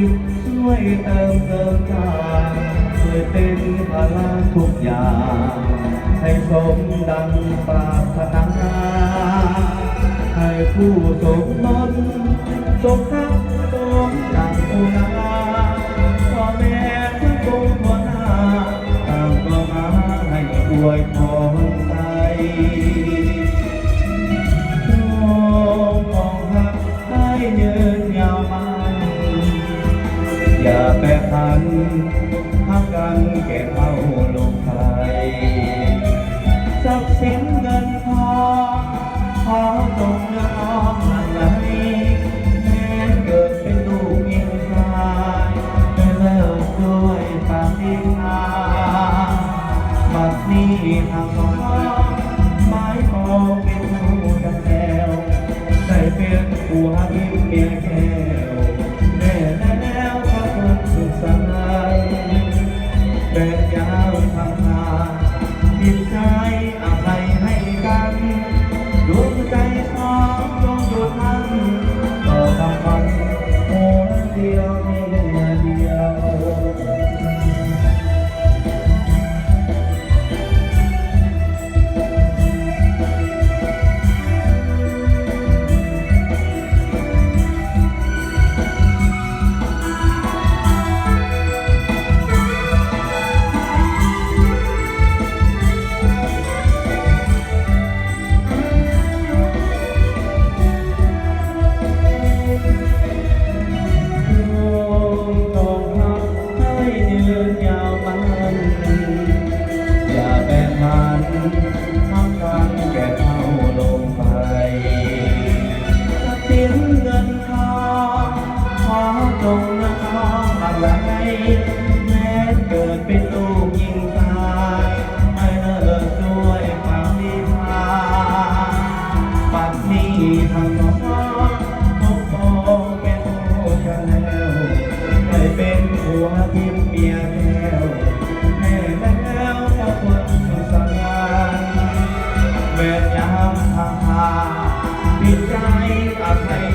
ช่วยเติมตาช่วยเป็นพลังทุกอย่างให้สมดังปรารถนาให้ผู้สมรสสมทักสมดังอุณาพ่อแม่ทั้งปวงทั่วหน้าต่างก็มาให้อวยพรใจจงมองหักให้ยืนยาวมันอย่าแปรผันหักกันแก่เอาลงไปทรัพย์สินเงินทองขอจงเนื้อน้อมหลั่งไหลแม้เกิดเป็นลูกเองชายไม่เลิกด้วยปาฏิหาริย์บัดนี้ทางน้องไม้ปองเป็นผู้ดังแก้วได้เป็นผัวที่เมียแก้วแน่แล้วพระพุทธศาสนาแบกยาวทางทางจิตใจอภัยให้กันดวงใจสองดวงหยุดมันต่อบางวันหัวเดียวเดียว จงน้องหลั่งไหลแม้เกิดเป็นลูกยิงตายไม่เลิกด้วยความดีพาปัดนี้ทางน้องทุกองเป็นผู้กันแล้วได้เป็นผัวทิพย์เมียแก้วแม่แล้วจะควรสุขสงานแม่ยามทางหาปิดใจอภัย